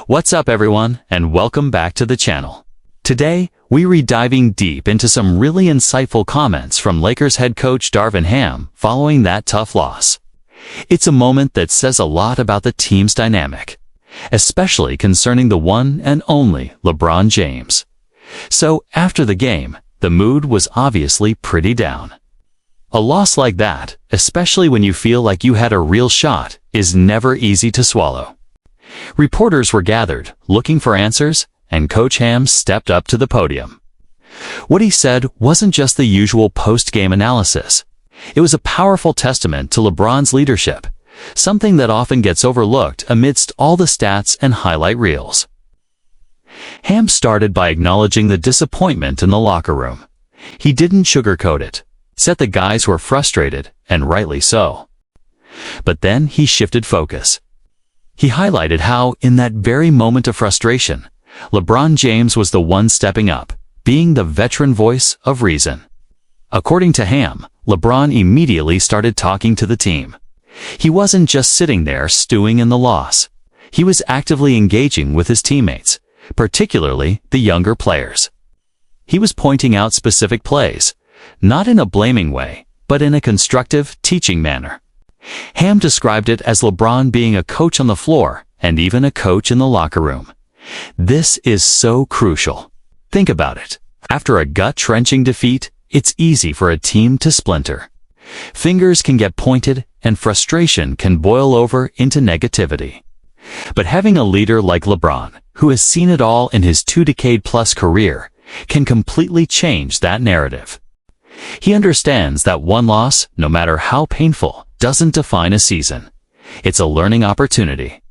What's up everyone, and welcome back to the channel. Today, we're diving deep into some really insightful comments from Lakers head coach Darvin Ham following that tough loss. It's a moment that says a lot about the team's dynamic, especially concerning the one and only LeBron James. So, after the game, the mood was obviously pretty down. A loss like that, especially when you feel like you had a real shot, is never easy to swallow. Reporters were gathered, looking for answers, and Coach Ham stepped up to the podium. What he said wasn't just the usual post-game analysis. It was a powerful testament to LeBron's leadership, something that often gets overlooked amidst all the stats and highlight reels. Ham started by acknowledging the disappointment in the locker room. He didn't sugarcoat it, said the guys were frustrated, and rightly so. But then he shifted focus. He highlighted how, in that very moment of frustration, LeBron James was the one stepping up, being the veteran voice of reason. According to Ham, LeBron immediately started talking to the team. He wasn't just sitting there stewing in the loss. He was actively engaging with his teammates, particularly the younger players. He was pointing out specific plays, not in a blaming way, but in a constructive, teaching manner. Ham described it as LeBron being a coach on the floor and even a coach in the locker room. This is so crucial. Think about it. After a gut-wrenching defeat, it's easy for a team to splinter. Fingers can get pointed and frustration can boil over into negativity. But having a leader like LeBron, who has seen it all in his 2-decade-plus career, can completely change that narrative. He understands that one loss, no matter how painful, doesn't define a season. It's a learning opportunity.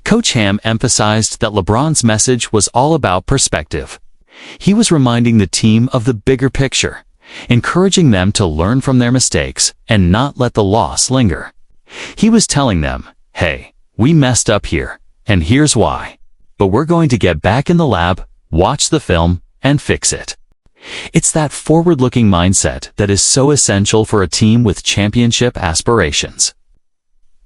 Coach Ham emphasized that LeBron's message was all about perspective. He was reminding the team of the bigger picture, encouraging them to learn from their mistakes and not let the loss linger. He was telling them, hey, we messed up here, and here's why. But we're going to get back in the lab, watch the film, and fix it. It's that forward-looking mindset that is so essential for a team with championship aspirations.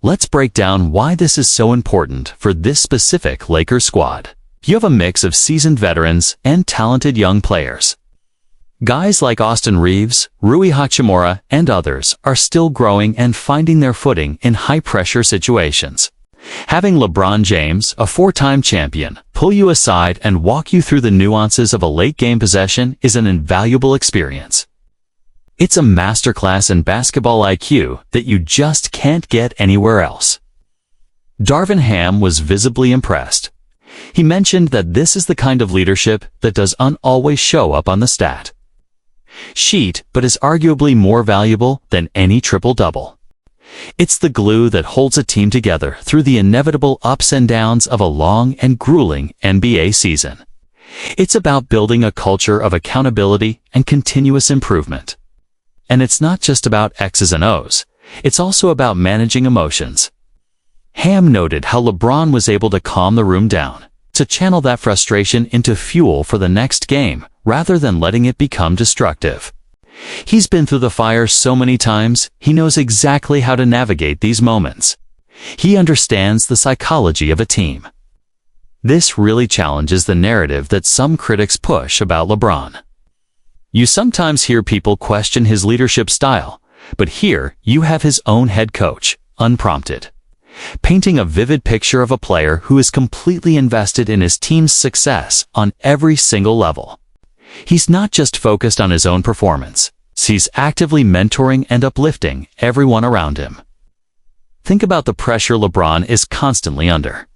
Let's break down why this is so important for this specific Lakers squad. You have a mix of seasoned veterans and talented young players. Guys like Austin Reeves, Rui Hachimura, and others are still growing and finding their footing in high-pressure situations. Having LeBron James, a four-time champion, pull you aside and walk you through the nuances of a late-game possession is an invaluable experience. It's a masterclass in basketball IQ that you just can't get anywhere else. Darvin Ham was visibly impressed. He mentioned that this is the kind of leadership that doesn't always show up on the stat sheet, but is arguably more valuable than any triple-double. It's the glue that holds a team together through the inevitable ups and downs of a long and grueling NBA season. It's about building a culture of accountability and continuous improvement. And it's not just about X's and O's. It's also about managing emotions. Ham noted how LeBron was able to calm the room down, to channel that frustration into fuel for the next game, rather than letting it become destructive. He's been through the fire so many times, he knows exactly how to navigate these moments. He understands the psychology of a team. This really challenges the narrative that some critics push about LeBron. You sometimes hear people question his leadership style, but here you have his own head coach, unprompted, painting a vivid picture of a player who is completely invested in his team's success on every single level. He's not just focused on his own performance. He's actively mentoring and uplifting everyone around him. Think about the pressure LeBron is constantly under.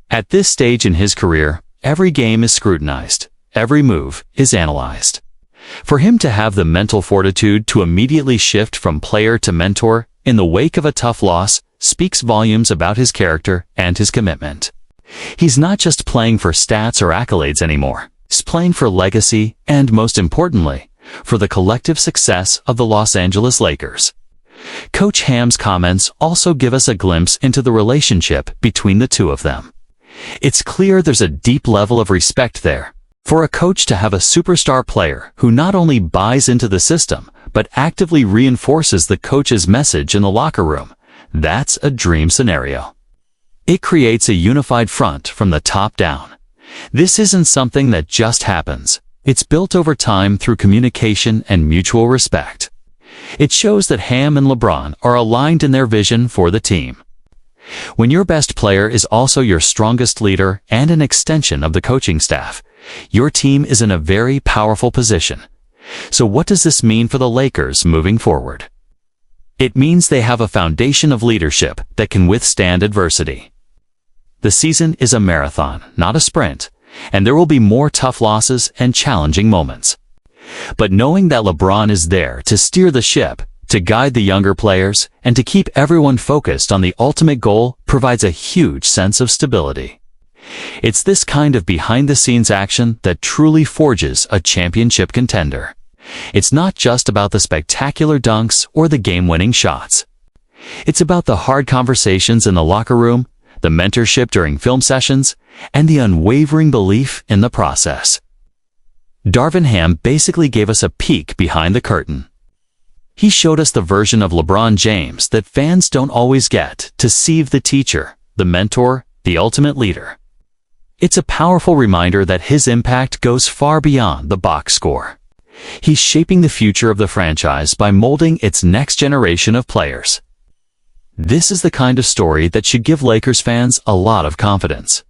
At this stage in his career, every game is scrutinized. Every move is analyzed. For him to have the mental fortitude to immediately shift from player to mentor in the wake of a tough loss speaks volumes about his character and his commitment. He's not just playing for stats or accolades anymore. He's playing for legacy and, most importantly, for the collective success of the Los Angeles Lakers. Coach Ham's comments also give us a glimpse into the relationship between the two of them. It's clear there's a deep level of respect there. For a coach to have a superstar player who not only buys into the system, but actively reinforces the coach's message in the locker room, that's a dream scenario. It creates a unified front from the top down. This isn't something that just happens. It's built over time through communication and mutual respect. It shows that Ham and LeBron are aligned in their vision for the team. When your best player is also your strongest leader and an extension of the coaching staff, your team is in a very powerful position. So what does this mean for the Lakers moving forward? It means they have a foundation of leadership that can withstand adversity. The season is a marathon, not a sprint, and there will be more tough losses and challenging moments. But knowing that LeBron is there to steer the ship, to guide the younger players, and to keep everyone focused on the ultimate goal provides a huge sense of stability. It's this kind of behind-the-scenes action that truly forges a championship contender. It's not just about the spectacular dunks or the game-winning shots. It's about the hard conversations in the locker room, the mentorship during film sessions, and the unwavering belief in the process. Darvin Ham basically gave us a peek behind the curtain. He showed us the version of LeBron James that fans don't always get to see the teacher, the mentor, the ultimate leader. It's a powerful reminder that his impact goes far beyond the box score. He's shaping the future of the franchise by molding its next generation of players. This is the kind of story that should give Lakers fans a lot of confidence.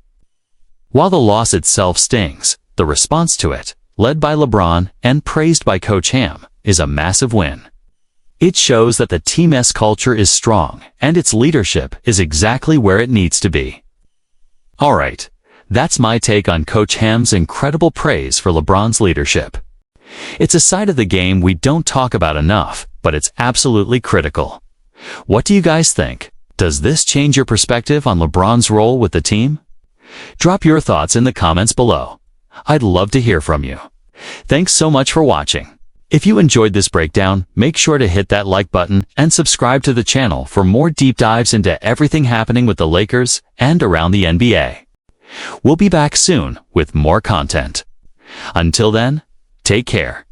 While the loss itself stings, the response to it, led by LeBron and praised by Coach Ham, is a massive win. It shows that the team's culture is strong and its leadership is exactly where it needs to be. Alright, that's my take on Coach Ham's incredible praise for LeBron's leadership. It's a side of the game we don't talk about enough, but it's absolutely critical. What do you guys think? Does this change your perspective on LeBron's role with the team? Drop your thoughts in the comments below. I'd love to hear from you. Thanks so much for watching. If you enjoyed this breakdown, make sure to hit that like button and subscribe to the channel for more deep dives into everything happening with the Lakers and around the NBA. We'll be back soon with more content. Until then, take care.